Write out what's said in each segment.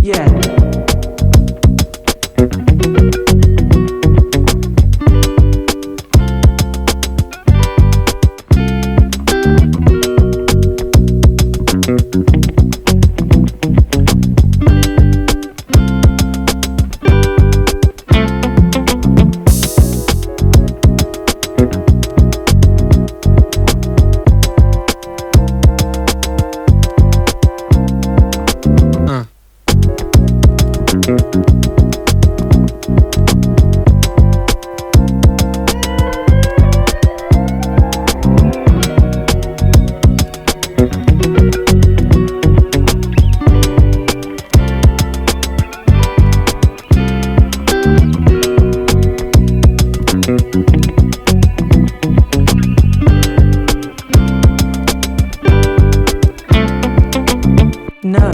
Yeah. No.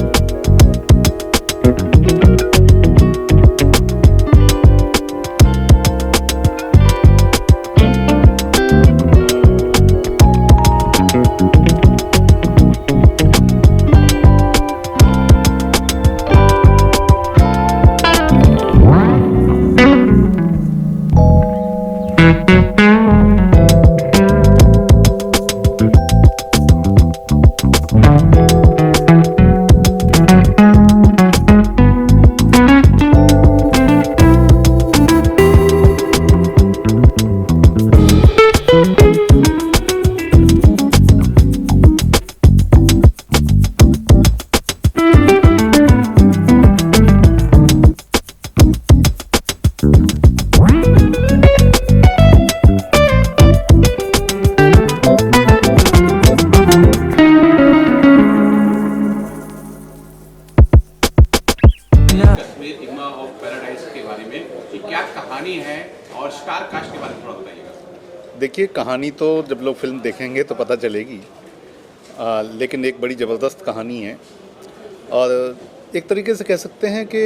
Kashmir इमा of paradise के बारे में कि क्या कहानी है और स्टार कास्ट के बारे में थोड़ा बताइएगा। देखिए, कहानी तो जब लोग फिल्म देखेंगे तो पता चलेगी, लेकिन एक बड़ी ज़बरदस्त कहानी है और एक तरीके से कह सकते हैं कि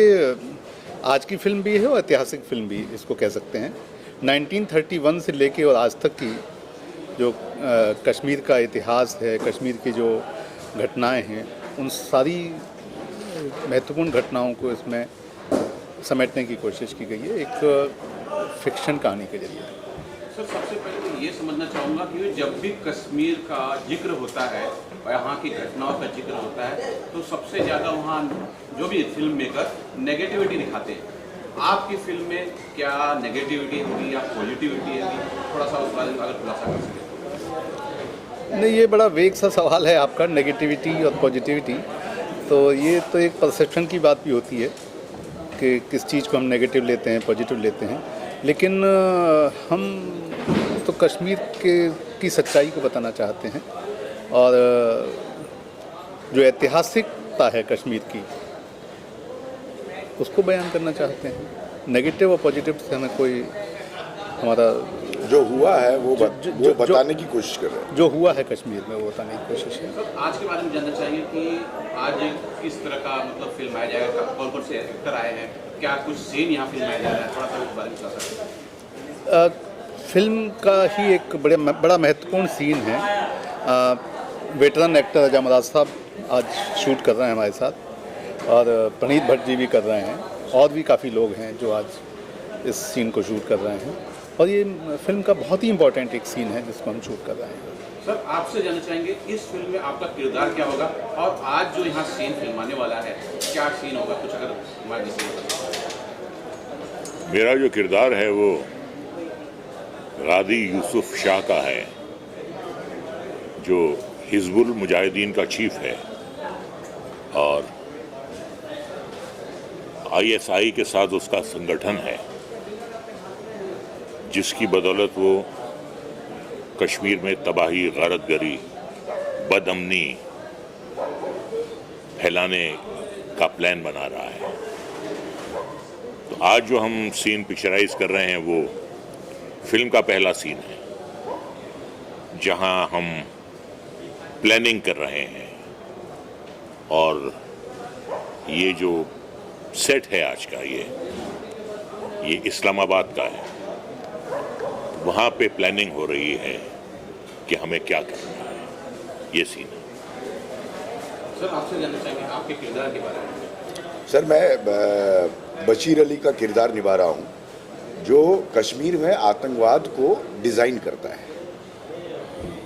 आज की फिल्म भी है और ऐतिहासिक फिल्म भी इसको कह सकते हैं। 1931 से लेके और आज तक की जो कश्मीर का इतिहास है, कश्मीर की जो घटनाएं हैं, उन सारी महत्वपूर्ण घटनाओं को इसमें समेटने की कोशिश की गई है एक फिक्शन कहानी के जरिए। सर, सबसे पहले तो ये समझना चाहूँगा कि जब भी कश्मीर का जिक्र होता है और यहाँ की घटनाओं का जिक्र होता है तो सबसे ज़्यादा वहाँ जो भी फिल्म मेकर नेगेटिविटी दिखाते हैं। आपकी फिल्म में क्या नेगेटिविटी होगी या पॉजिटिविटी होगी, थोड़ा सा उस बारे में अगर खुलासा कर सकें। नहीं, ये बड़ा वेग सा सवाल है आपका, नेगेटिविटी और पॉजिटिविटी। तो ये तो एक परसेप्शन की बात भी होती है कि किस चीज़ को हम नेगेटिव लेते हैं, पॉजिटिव लेते हैं। लेकिन हम तो कश्मीर की सच्चाई को बताना चाहते हैं और जो ऐतिहासिकता है कश्मीर की उसको बयान करना चाहते हैं। नेगेटिव और पॉजिटिव से हमें कोई, हमारा जो हुआ है वो बताने की कोशिश कर रहे हैं। जो हुआ है कश्मीर में वो बताने की कोशिश है। सर, आज के बारे में जानना चाहिए कि आज किस तरह का मतलब फिल्म आया जाएगा, कौन कौन से एक्टर आए हैं, क्या कुछ सीन यहाँ फिल्म आया जा रहा है, थोड़ा सा उस बारे में खुलासा करें। फिल्म का ही एक बड़ा महत्वपूर्ण सीन है। वेटरन एक्टर अजय साहब आज शूट कर रहे हैं हमारे साथ और प्रणीत भट्ट जी भी कर रहे हैं और भी काफ़ी लोग हैं जो आज इस सीन को शूट कर रहे हैं और ये फिल्म का बहुत ही इम्पोर्टेंट एक सीन है जिसको हम शूट कर रहे हैं। सर, आपसे जानना चाहेंगे इस फिल्म में आपका किरदार क्या होगा और आज जो यहाँ सीन फिल्माने वाला है क्या सीन होगा, कुछ अगर हमारे जैसे। मेरा जो किरदार है वो गादी यूसुफ शाह का है, जो हिजबुल मुजाहिदीन का चीफ है और ISI के साथ उसका संगठन है, जिसकी बदौलत वो कश्मीर में तबाही, गारतगरी, बदअमनी फैलाने का प्लान बना रहा है। तो आज जो हम सीन पिक्चराइज कर रहे हैं वो फिल्म का पहला सीन है, जहां हम प्लानिंग कर रहे हैं और ये जो सेट है आज का, ये इस्लामाबाद का है। वहाँ पे प्लानिंग हो रही है कि हमें क्या करना है, ये सीन है। सर, आपसे जानना चाहेंगे आपके किरदार के बारे में। सर मैं बशीर अली का किरदार निभा रहा हूँ, जो कश्मीर में आतंकवाद को डिज़ाइन करता है,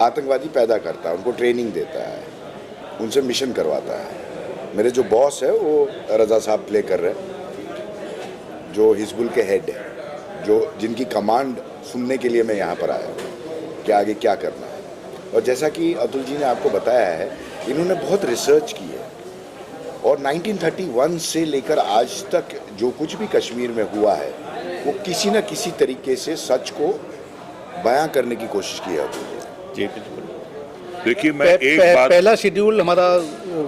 आतंकवादी पैदा करता है, उनको ट्रेनिंग देता है, उनसे मिशन करवाता है। मेरे जो बॉस है वो रज़ा साहब प्ले कर रहे हैं, जो हिजबुल के हेड है, जो जिनकी कमांड सुनने के लिए मैं यहाँ पर आया हूँ कि आगे क्या करना है। और जैसा कि अतुल जी ने आपको बताया है, इन्होंने बहुत रिसर्च की है और 1931 से लेकर आज तक जो कुछ भी कश्मीर में हुआ है वो किसी न किसी तरीके से सच को बयां करने की कोशिश की है अतुल जी। जी बिल्कुल। देखिए मैं एक बात, पहला शेड्यूल हमारा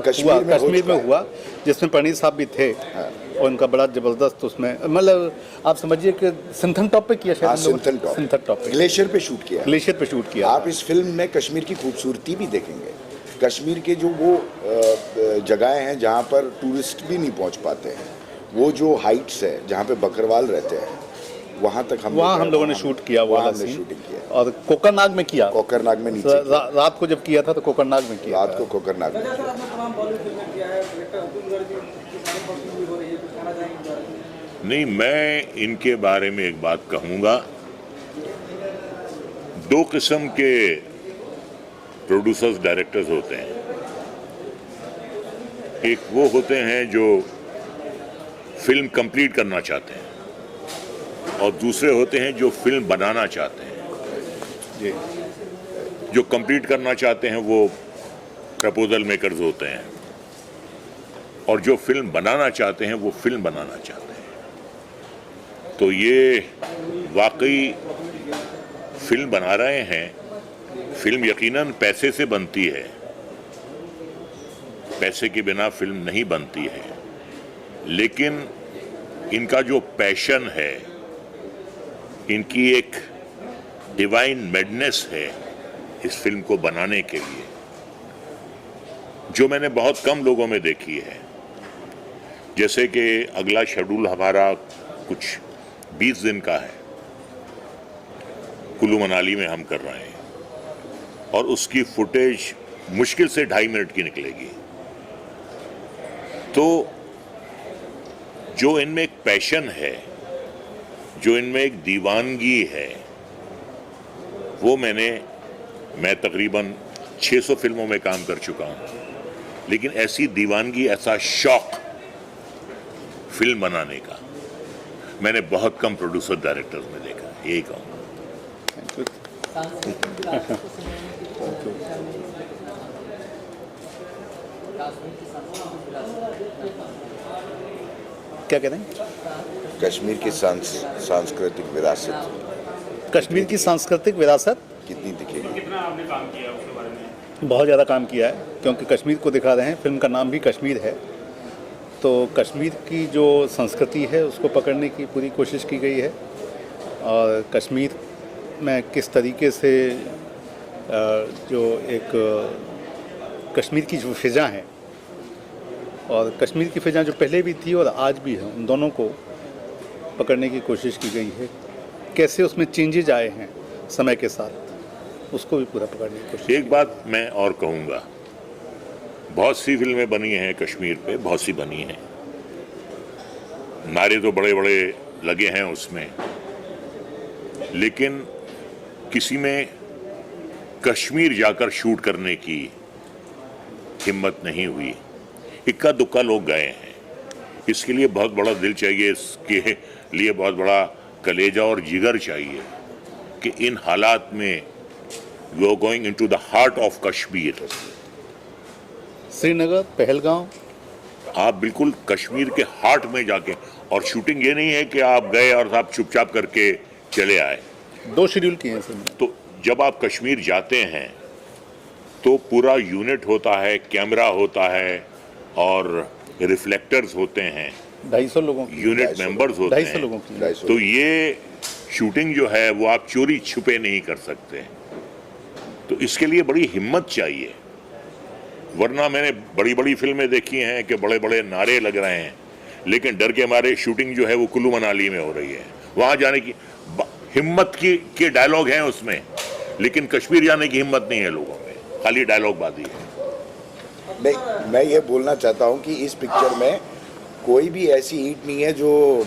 कश्मीर में हुआ जिसमें प्रणीत साहब भी थे। हाँ। और उनका बड़ा जबरदस्त उसमें, मतलब आप समझिए कि सिंथन टॉप पे किया शायद हाँ, हम लोगों ने। सिंथन सिंथन टॉप पे, ग्लेशियर पे शूट किया। ग्लेशियर पे शूट किया। आप इस फिल्म में कश्मीर की खूबसूरती भी देखेंगे। कश्मीर के जो वो जगहें हैं जहाँ पर टूरिस्ट भी नहीं पहुँच पाते हैं, वो जो हाइट्स है जहाँ पे बकरवाल रहते हैं, वहाँ तक हम लोगों ने शूट किया, वो वहाँ वाला हमने सीन। शूटिंग किया। और कोकरनाग में किया, कोकरनाग में नीचे किया। रात को जब किया था तो कोकरनाग में किया रात को कोकरनाग में किया। नहीं, मैं इनके बारे में एक बात कहूंगा। दो किस्म के प्रोड्यूसर्स डायरेक्टर्स होते हैं। एक वो होते हैं जो फिल्म कंप्लीट करना चाहते हैं और दूसरे होते हैं जो फिल्म बनाना चाहते हैं। जी। जो कंप्लीट करना चाहते हैं वो प्रपोजल मेकर्स होते हैं और जो फिल्म बनाना चाहते हैं वो फिल्म बनाना चाहते हैं। तो ये वाकई फिल्म बना रहे हैं। फिल्म यकीनन पैसे से बनती है, पैसे के बिना फिल्म नहीं बनती है, लेकिन इनका जो पैशन है, इनकी एक डिवाइन मैडनेस है इस फिल्म को बनाने के लिए, जो मैंने बहुत कम लोगों में देखी है। जैसे कि अगला शेड्यूल हमारा कुछ 20 दिन का है, कुल्लू मनाली में हम कर रहे हैं और उसकी फुटेज मुश्किल से 2.5 मिनट की निकलेगी। तो जो इनमें एक पैशन है, जो इनमें एक दीवानगी है, वो मैं तकरीबन 600 फिल्मों में काम कर चुका हूं, लेकिन ऐसी दीवानगी, ऐसा शौक फिल्म बनाने का मैंने बहुत कम प्रोड्यूसर डायरेक्टर्स में देखा। यही कहूँगा। क्या कह रहे हैं? कश्मीर की सांस्कृतिक विरासत कश्मीर की सांस्कृतिक विरासत कितनी दिखेगी? कितना आपने काम किया उसके बारे में? बहुत ज़्यादा काम किया है, क्योंकि कश्मीर को दिखा रहे हैं। फिल्म का नाम भी कश्मीर है, तो कश्मीर की जो संस्कृति है उसको पकड़ने की पूरी कोशिश की गई है। और कश्मीर में किस तरीके से जो एक कश्मीर की जो फ़िज़ा है और कश्मीर की फ़िज़ा जो पहले भी थी और आज भी है, उन दोनों को पकड़ने की कोशिश की गई है। कैसे उसमें चेंजेज आए हैं समय के साथ, उसको भी पूरा पकड़ने की कोशिश। एक बात मैं और कहूँगा, बहुत सी फिल्में बनी हैं कश्मीर पे, बहुत सी बनी हैं, नारे तो बड़े बड़े लगे हैं उसमें, लेकिन किसी में कश्मीर जाकर शूट करने की हिम्मत नहीं हुई। इक्का दुक्का लोग गए हैं। इसके लिए बहुत बड़ा दिल चाहिए, इसके लिए बहुत बड़ा कलेजा और जिगर चाहिए कि इन हालात में we are going into the heart of Kashmir. Srinagar, Pahalgam, आप बिल्कुल कश्मीर के हार्ट में जाके, और शूटिंग ये नहीं है कि आप गए और आप चुपचाप करके चले आए। 2 शेड्यूल किए हैं सर। तो जब आप कश्मीर जाते हैं तो पूरा यूनिट होता है, कैमरा होता है और रिफ्लेक्टर्स होते हैं, 250 लोगों की, यूनिट मेंबर्स होते 250 हैं। लोगों की। 250 तो ये शूटिंग जो है वो आप चोरी छुपे नहीं कर सकते। तो इसके लिए बड़ी हिम्मत चाहिए, वरना मैंने बड़ी बड़ी फिल्में देखी हैं कि बड़े बड़े नारे लग रहे हैं, लेकिन डर के मारे शूटिंग जो है वो कुल्लू मनाली में हो रही है। वहां जाने की हिम्मत के डायलॉग हैं उसमें, लेकिन कश्मीर जाने की हिम्मत नहीं है लोगों में, खाली डायलॉग बाजी है। नहीं, मैं ये बोलना चाहता हूँ कि इस पिक्चर में कोई भी ऐसी ईंट नहीं है जो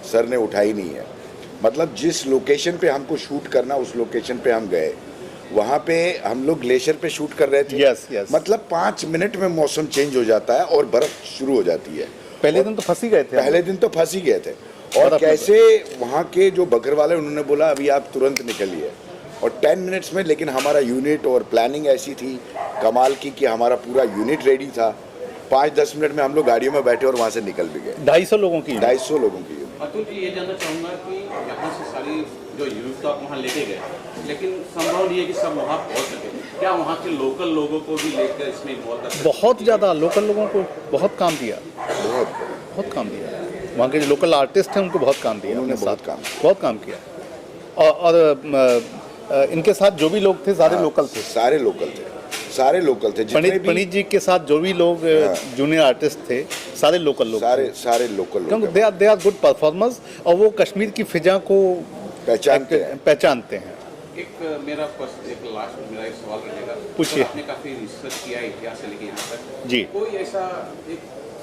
सर ने उठाई नहीं है। मतलब जिस लोकेशन पे हमको शूट करना, उस लोकेशन पे हम गए, वहाँ पे हम लोग ग्लेशियर पे शूट कर रहे थे। Yes. मतलब 5 मिनट में मौसम चेंज हो जाता है और बर्फ शुरू हो जाती है। पहले दिन तो फंस ही गए थे। पहले दिन तो फंस ही गए थे। और कैसे वहाँ के जो बकर वाले, उन्होंने बोला अभी आप तुरंत निकलिए, और 10 मिनट्स में। लेकिन हमारा यूनिट और प्लानिंग ऐसी थी कमाल की कि हमारा पूरा यूनिट रेडी था। 5-10 मिनट में हम लोग गाड़ियों में बैठे और वहाँ से निकल भी गए। 250 लोगों की 250 लोगों की यूनिट। अतुल जी, ये जानना चाहूँगा कि यहाँ से सारी जो यूनिट तो आप वहाँ लेके गए, लेकिन संभव नहीं है कि सब वहाँ पहुँच सके। क्या वहाँ के लोकल लोगों को भी लेकर इसमें इन्वॉल्व कर सकते? बहुत ज़्यादा लोकल लोगों को बहुत काम दिया, बहुत काम दिया। वहाँ के जो लोकल आर्टिस्ट हैं उनको बहुत काम दिया, उन्होंने अपने साथ बहुत काम किया। और इनके साथ जो भी लोग थे सारे लोकल थे। सारे लोकल थे जितने भी। पंडित जी के साथ जो भी लोग जूनियर आर्टिस्ट थे सारे लोकल लोग, सारे लोकल लोग, क्योंकि दे आर गुड परफॉर्मर्स और वो कश्मीर की फिजा को पहचानते हैं। एक मेरा एक लास्ट मेरा एक सवाल रहेगा। पूछिए। आपने काफ़ी रिसर्च किया है इतिहास से लेके यहाँ तक जी। कोई ऐसा एक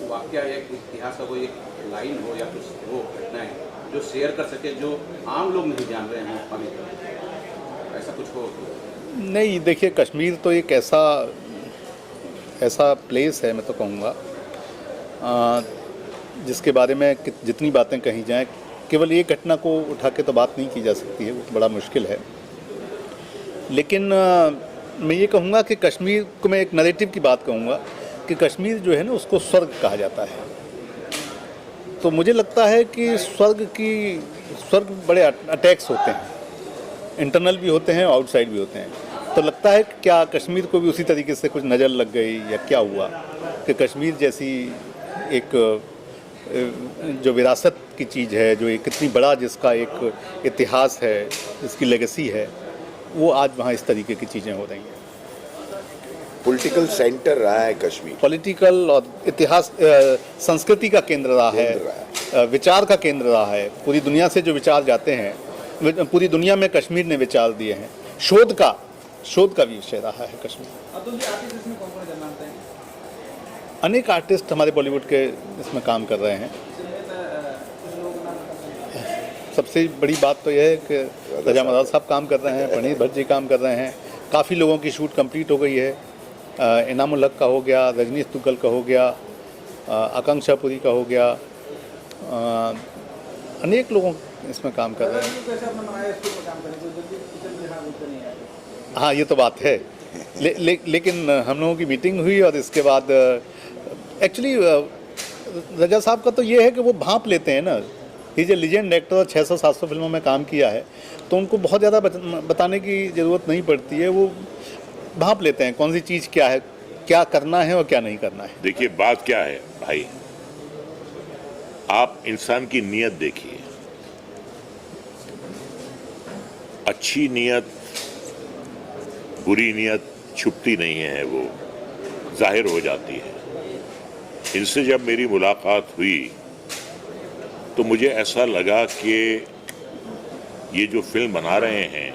वाकया या इतिहास का कोई एक लाइन हो या कुछ हो घटना है जो शेयर कर सके, जो आम लोग नहीं जान रहे हैं, ऐसा कुछ हो? नहीं, देखिए कश्मीर तो एक ऐसा प्लेस है, मैं तो कहूँगा जिसके बारे में जितनी बातें कही जाएं, केवल एक घटना को उठा के तो बात नहीं की जा सकती है, वो तो बड़ा मुश्किल है। लेकिन मैं ये कहूँगा कि कश्मीर को मैं एक नैरेटिव की बात कहूँगा कि कश्मीर जो है ना उसको स्वर्ग कहा जाता है। तो मुझे लगता है कि स्वर्ग बड़े अटैक्स होते हैं, इंटरनल भी होते हैं, आउटसाइड भी होते हैं। तो लगता है क्या कश्मीर को भी उसी तरीके से कुछ नज़र लग गई या क्या हुआ कि कश्मीर जैसी एक जो विरासत की चीज़ है, जो एक इतनी बड़ा जिसका एक इतिहास है, जिसकी लेगेसी है, वो आज वहाँ इस तरीके की चीज़ें हो रही हैं। पॉलिटिकल सेंटर रहा है कश्मीर, पॉलिटिकल और इतिहास संस्कृति का केंद्र रहा है, विचार का केंद्र रहा है। पूरी दुनिया से जो विचार जाते हैं, पूरी दुनिया में कश्मीर ने विचार दिए हैं। शोध का भी विषय रहा है कश्मीर। अतुल जी, आर्टिस्ट इसमें कौन जानना चाहते हैं? अनेक आर्टिस्ट हमारे बॉलीवुड के इसमें काम कर रहे हैं। सबसे बड़ी बात तो यह है कि रजा मदार साहब काम कर रहे हैं, प्रणीत भट्ट जी काम कर रहे हैं। काफ़ी लोगों की शूट कंप्लीट हो गई है। इनामुल हक का हो गया, रजनीश तुगल का हो गया, आकांक्षा पुरी का हो गया, अनेक लोगों इसमें काम कर रहे हैं। हाँ, ये तो बात है। लेकिन हम लोगों की मीटिंग हुई और इसके बाद एक्चुअली रजा साहब का तो ये है कि वो भांप लेते हैं ना। He is a legend actor, 600-700 फिल्मों में काम किया है, तो उनको बहुत ज़्यादा बताने की ज़रूरत नहीं पड़ती है। वो भांप लेते हैं कौन सी चीज़ क्या है, क्या करना है और क्या नहीं करना है। देखिए बात क्या है भाई, आप इंसान की नीयत देखिए। अच्छी नीयत, बुरी नीयत छुपती नहीं है, वो जाहिर हो जाती है। इनसे जब मेरी मुलाकात हुई तो मुझे ऐसा लगा कि ये जो फिल्म बना रहे हैं,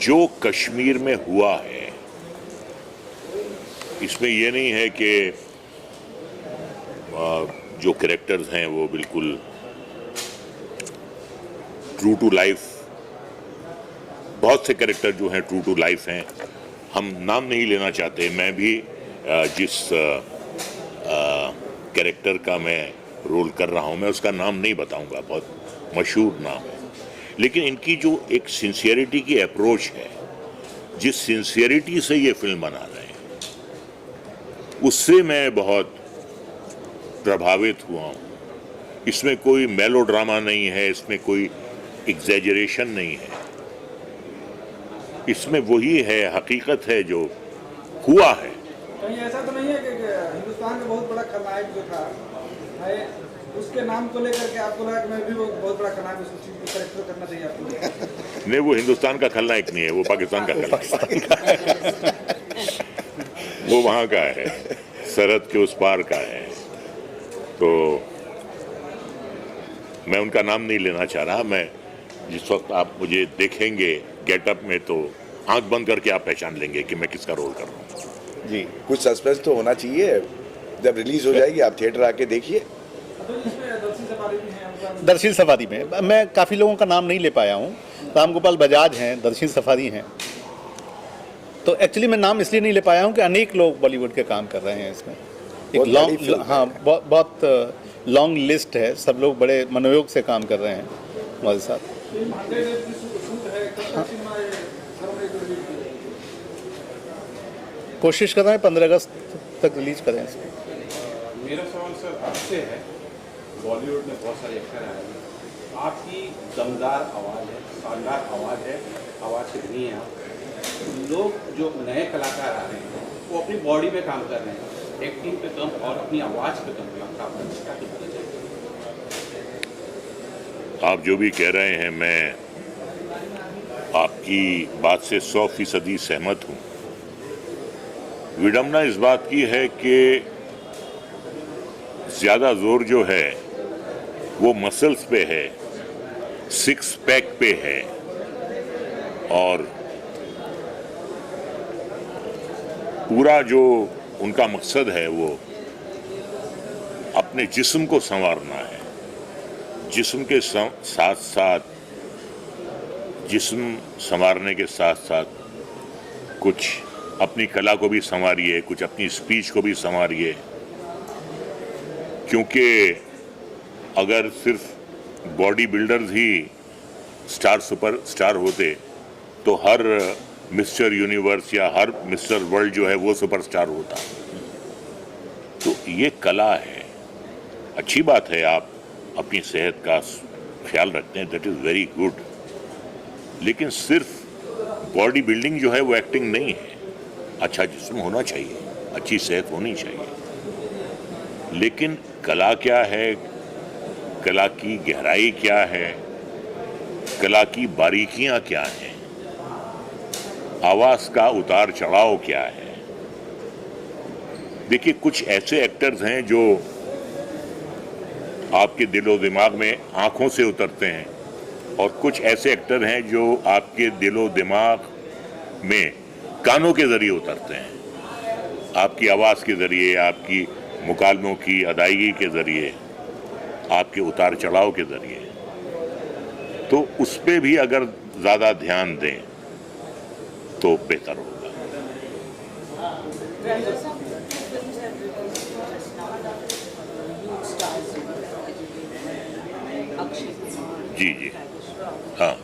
जो कश्मीर में हुआ है, इसमें ये नहीं है कि जो कैरेक्टर्स हैं वो बिल्कुल ट्रू टू लाइफ, बहुत से कैरेक्टर जो हैं ट्रू टू लाइफ हैं। हम नाम नहीं लेना चाहते, मैं भी जिस कैरेक्टर का मैं रोल कर रहा हूं, मैं उसका नाम नहीं बताऊंगा, बहुत मशहूर नाम है। लेकिन इनकी जो एक सिंसियरिटी की अप्रोच है, जिस सिंसियरिटी से ये फिल्म बना रहे हैं, उससे मैं बहुत प्रभावित हुआ हूँ। इसमें कोई मेलोड्रामा नहीं है, इसमें कोई एग्जैजरेशन नहीं है, इसमें वही है, हकीकत है जो हुआ है। कहीं ऐसा तो नहीं है कि हिंदुस्तान का बहुत बड़ा खलनायक जो था है, उसके नाम को लेकर के आपको लगा कि मैं भी वो बहुत बड़ा खलनायक, उस चीज को करेक्टर करना चाहिए आपको? नहीं, वो हिंदुस्तान का खलनायक नहीं है, वो पाकिस्तान का खलनायक है। वो वहाँ का है, सरहद के उस पार का है। तो मैं उनका नाम नहीं लेना चाह रहा। मैं जिस वक्त आप मुझे देखेंगे गेटअप में, तो आंख बंद करके आप पहचान लेंगे कि मैं किसका रोल कर रहा हूँ। जी, कुछ सस्पेंस तो होना चाहिए। जब रिलीज हो जाएगी आप थिएटर आके देखिए। तो इसमें दर्शी सफारी भी है उनका दर्शील सफारी में मैं काफ़ी लोगों का नाम नहीं ले पाया हूँ। राम गोपाल बजाज हैं, दर्शील सफारी हैं। तो एक्चुअली मैं नाम इसलिए नहीं ले पाया हूँ कि अनेक लोग बॉलीवुड के काम कर रहे हैं इसमें। एक बहुत बड़ी फिल्म लॉन्ग, हाँ, बहुत लॉन्ग लिस्ट है। सब लोग बड़े मनोयोग से काम कर रहे हैं हमारे साथ। फिल्म 100 डेज की शूट है, कब तक सिनेमा ये फरवरी को रिलीज की जाएगी? कोशिश कर रहे हैं 15 अगस्त तक रिलीज करें इसको। मेरा सवाल सर आपसे है, बॉलीवुड में बहुत सारे एक्टर आए हैं, आपकी दमदार आवाज़ है, शानदार आवाज़ है, आवाज़ से धनी है आप। लोग जो नए कलाकार आ रहे हैं वो अपनी बॉडी पे काम कर रहे हैं, एक्टिंग पे कम और अपनी आवाज़ पे कम काम कर रहे हैं। आप जो भी कह रहे हैं मैं आपकी बात से 100% सहमत हूँ। विडम्बना इस बात की है कि ज़्यादा जोर जो है वो मसल्स पे है, 6 पैक पे है, और पूरा जो उनका मकसद है वो अपने जिस्म को संवारना है। जिस्म के साथ साथ, जिस्म संवारने के साथ साथ कुछ अपनी कला को भी संवारिए, कुछ अपनी स्पीच को भी संवारिए, क्योंकि अगर सिर्फ बॉडी बिल्डर्स ही सुपर स्टार होते तो हर मिस्टर यूनिवर्स या हर मिस्टर वर्ल्ड जो है वो सुपरस्टार होता। तो ये कला है। अच्छी बात है आप अपनी सेहत का ख्याल रखते हैं, दैट इज़ वेरी गुड, लेकिन सिर्फ बॉडी बिल्डिंग जो है वो एक्टिंग नहीं है। अच्छा जिस्म होना चाहिए, अच्छी सेहत होनी चाहिए, लेकिन कला क्या है, कला की गहराई क्या है, कला की बारीकियां क्या हैं, आवाज़ का उतार चढ़ाव क्या है। देखिए, कुछ ऐसे एक्टर्स हैं जो आपके दिलो दिमाग में आंखों से उतरते हैं, और कुछ ऐसे एक्टर हैं जो आपके दिलो दिमाग में कानों के जरिए उतरते हैं, आपकी आवाज़ के ज़रिए, आपकी मुकालमों की अदायगी के ज़रिए, आपके उतार चढ़ाव के ज़रिए। तो उस पर भी अगर ज़्यादा ध्यान दें तो बेहतर होगा। जी जी, हाँ।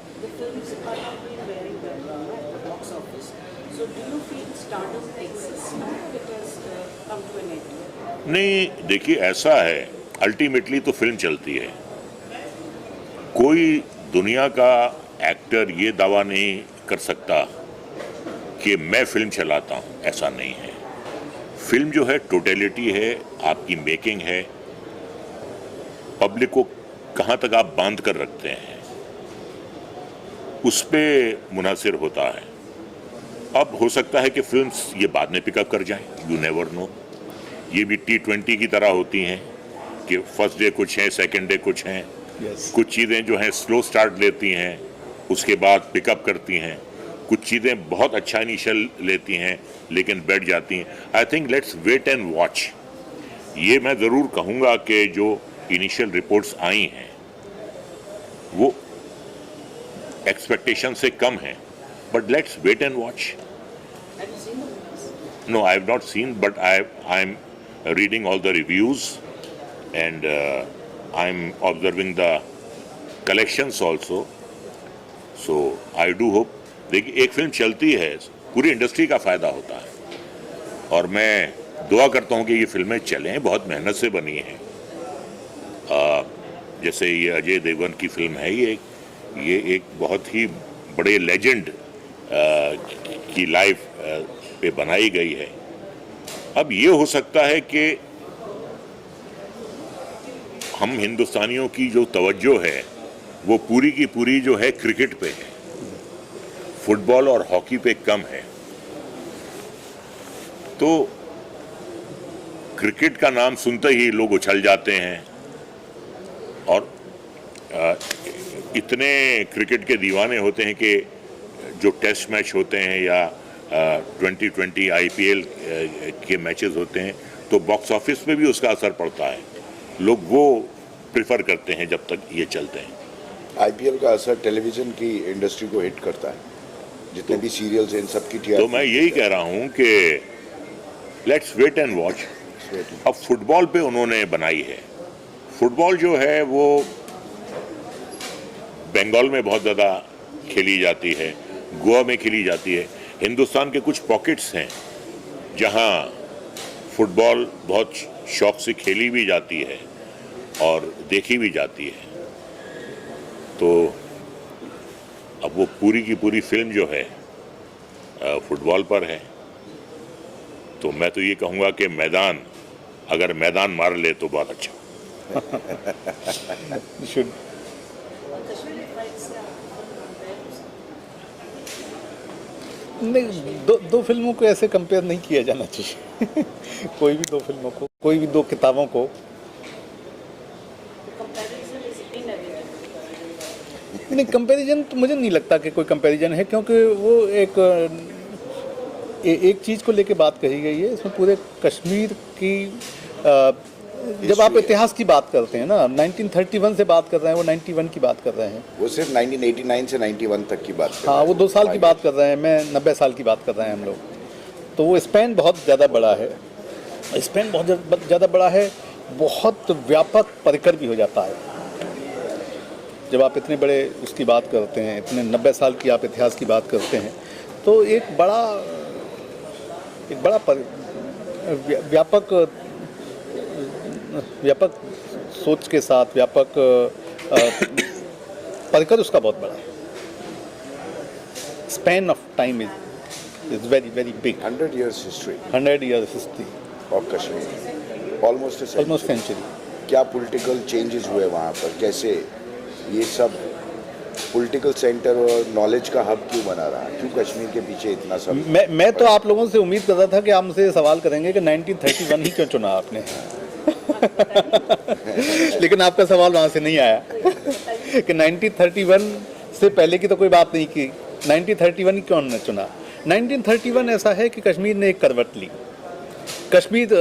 नहीं, देखिए ऐसा है, अल्टीमेटली तो फिल्म चलती है। कोई दुनिया का एक्टर ये दावा नहीं कर सकता कि मैं फिल्म चलाता हूँ, ऐसा नहीं है। फिल्म जो है टोटलिटी है, आपकी मेकिंग है, पब्लिक को कहाँ तक आप बांध कर रखते हैं उस पे मुनासिर होता है। अब हो सकता है कि फिल्म्स ये बाद में पिकअप कर जाएं, यू नेवर नो। ये भी T20 की तरह होती हैं कि फर्स्ट डे कुछ है, सेकंड डे कुछ हैं। कुछ चीज़ें जो हैं स्लो स्टार्ट लेती हैं, उसके बाद पिकअप करती हैं। कुछ चीज़ें बहुत अच्छा इनिशियल लेती हैं लेकिन बैठ जाती हैं। I think let's wait and watch. ये मैं ज़रूर कहूँगा कि जो इनिशियल रिपोर्ट्स आई हैं वो एक्सपेक्टेशन से कम हैं, but let's wait and watch. No, I have not seen, but I'm reading all the reviews and I'm observing the collections also. So I do hope। देखिए, एक फिल्म चलती है, पूरी इंडस्ट्री का फ़ायदा होता है, और मैं दुआ करता हूँ कि ये फिल्में चलें, बहुत मेहनत से बनी हैं। जैसे ये अजय देवगन की फिल्म है, ये एक बहुत ही बड़े लेजेंड की लाइफ पे बनाई गई है। अब ये हो सकता है कि हम हिंदुस्तानियों की जो तवज्जो है वो पूरी की पूरी जो है क्रिकेट पे है, फुटबॉल और हॉकी पे कम है। तो क्रिकेट का नाम सुनते ही लोग उछल जाते हैं, और इतने क्रिकेट के दीवाने होते हैं कि जो टेस्ट मैच होते हैं या 2020 IPL के मैचेस होते हैं तो बॉक्स ऑफिस पे भी उसका असर पड़ता है। लोग वो प्रिफर करते हैं जब तक ये चलते हैं। आईपीएल का असर टेलीविजन की इंडस्ट्री को हिट करता है, जितने भी सीरियल्स हैं इन सब की तो मैं यही कह रहा हूं कि लेट्स वेट एंड वॉच। अब फुटबॉल पे उन्होंने बनाई है। फुटबॉल जो है वो बंगाल में बहुत ज़्यादा खेली जाती है, गोवा में खेली जाती है। हिंदुस्तान के कुछ पॉकेट्स हैं जहां फुटबॉल बहुत शौक से खेली भी जाती है और देखी भी जाती है। तो अब वो पूरी की पूरी फिल्म जो है फुटबॉल पर है। तो मैं तो ये कहूँगा कि मैदान अगर मैदान मार ले तो बहुत अच्छा। शुड नहीं, दो फिल्मों को ऐसे कंपेयर नहीं किया जाना चाहिए। कोई भी दो फिल्मों को, कोई भी दो किताबों को। नहीं, कंपैरिजन तो मुझे नहीं लगता कि कोई कंपैरिजन है, क्योंकि वो एक चीज़ को लेके बात कही गई है। इसमें पूरे कश्मीर की जब आप इतिहास की बात करते हैं ना, 1931 से बात कर रहे हैं, वो 91 की बात कर रहे हैं। वो सिर्फ 1989 से 91 तक की बात कर रहे हाँ, हैं। वो 2 साल की बात कर रहे हैं, मैं 90 साल की बात कर रहे हैं हम लोग। तो वो स्पैन बहुत ज़्यादा बड़ा है, स्पैन बहुत ज़्यादा बड़ा है, बहुत व्यापक परिकर भी हो जाता है। जब आप इतने बड़े उसकी बात करते हैं, इतने 90 साल की आप इतिहास की बात करते हैं, तो एक बड़ा व्यापक सोच के साथ व्यापक परिकर उसका बहुत बड़ा है। Span of time is very very big. 100 years history 100 years history of Kashmir, almost century। क्या पॉलिटिकल चेंजेस हुए वहाँ पर, कैसे ये सब पॉलिटिकल सेंटर और नॉलेज का हब क्यों बना रहा है, क्यों कश्मीर के पीछे इतना सब। मैं तो आप लोगों से उम्मीद कर रहा था कि आप मुझसे ये सवाल करेंगे कि 1931 ही क्यों चुना आपने। लेकिन आपका सवाल वहाँ से नहीं आया कि 1931 से पहले की तो कोई बात नहीं की, 1931 ही क्यों चुना। 1931 ऐसा है कि कश्मीर ने एक करवट ली। कश्मीर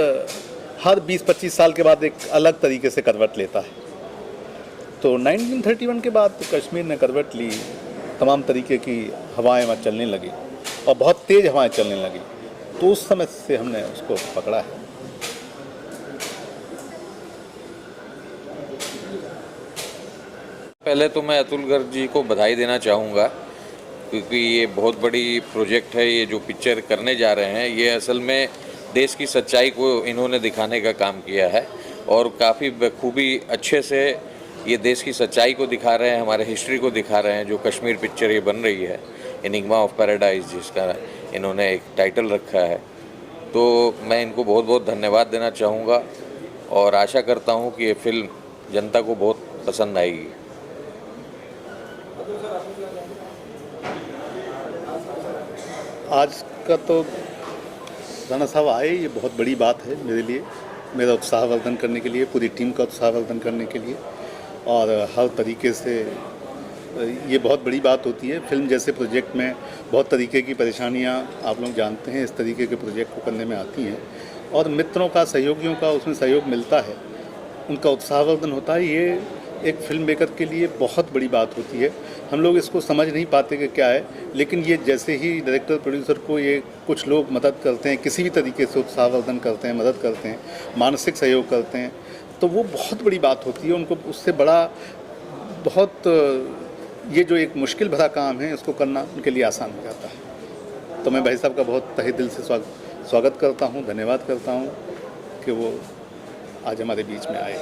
हर 20-25 साल के बाद एक अलग तरीके से करवट लेता है। तो 1931 के बाद कश्मीर ने करवट ली, तमाम तरीके की हवाएं वहाँ चलने लगी और बहुत तेज़ हवाएं चलने लगी। तो उस समय से हमने उसको पकड़ा है। पहले तो मैं अतुल गर्ग जी को बधाई देना चाहूँगा, क्योंकि ये बहुत बड़ी प्रोजेक्ट है। ये जो पिक्चर करने जा रहे हैं, ये असल में देश की सच्चाई को इन्होंने दिखाने का काम किया है और काफ़ी बखूबी अच्छे से ये देश की सच्चाई को दिखा रहे हैं, हमारे हिस्ट्री को दिखा रहे हैं। जो कश्मीर पिक्चर ये बन रही है, एनिग्मा ऑफ पैराडाइज जिसका इन्होंने एक टाइटल रखा है, तो मैं इनको बहुत बहुत धन्यवाद देना चाहूँगा और आशा करता हूँ कि ये फिल्म जनता को बहुत पसंद आएगी। आज का तो राणा साहब आए, ये बहुत बड़ी बात है मेरे लिए, मेरा उत्साहवर्धन करने के लिए, पूरी टीम का उत्साहवर्धन करने के लिए। और हर तरीके से ये बहुत बड़ी बात होती है। फिल्म जैसे प्रोजेक्ट में बहुत तरीके की परेशानियां आप लोग जानते हैं, इस तरीके के प्रोजेक्ट को करने में आती हैं और मित्रों का, सहयोगियों का उसमें सहयोग मिलता है, उनका उत्साहवर्धन होता है। ये एक फिल्म मेकर के लिए बहुत बड़ी बात होती है। हम लोग इसको समझ नहीं पाते कि क्या है, लेकिन ये जैसे ही डायरेक्टर प्रोड्यूसर को ये कुछ लोग मदद करते हैं, किसी भी तरीके से उत्साहवर्धन करते हैं, मदद करते हैं, मानसिक सहयोग करते हैं, तो वो बहुत बड़ी बात होती है। उनको उससे बड़ा बहुत ये जो एक मुश्किल भरा काम है, इसको करना उनके लिए आसान हो जाता है। तो मैं भाई साहब का बहुत तहे दिल से स्वागत करता हूँ, धन्यवाद करता हूँ कि वो आज हमारे बीच में आए।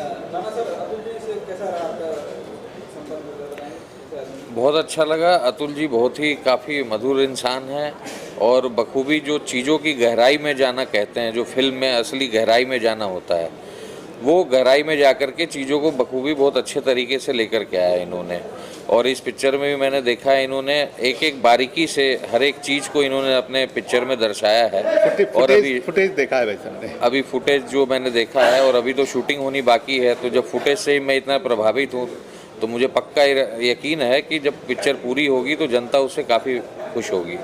बहुत अच्छा लगा। अतुल जी बहुत ही काफ़ी मधुर इंसान हैं और बखूबी जो चीज़ों की गहराई में जाना कहते हैं, जो फिल्म में असली गहराई में जाना होता है, वो गहराई में जाकर के चीज़ों को बखूबी बहुत अच्छे तरीके से लेकर के आया इन्होंने। और इस पिक्चर में भी मैंने देखा है, इन्होंने एक एक बारीकी से हर एक चीज़ को इन्होंने अपने पिक्चर में दर्शाया है। और अभी फुटेज देखा है भाई साहब ने, अभी फुटेज जो मैंने देखा है और अभी तो शूटिंग होनी बाकी है। तो जब फुटेज से ही मैं इतना प्रभावित हूँ तो मुझे पक्का यकीन है कि जब पिक्चर पूरी होगी तो जनता उससे काफ़ी खुश होगी।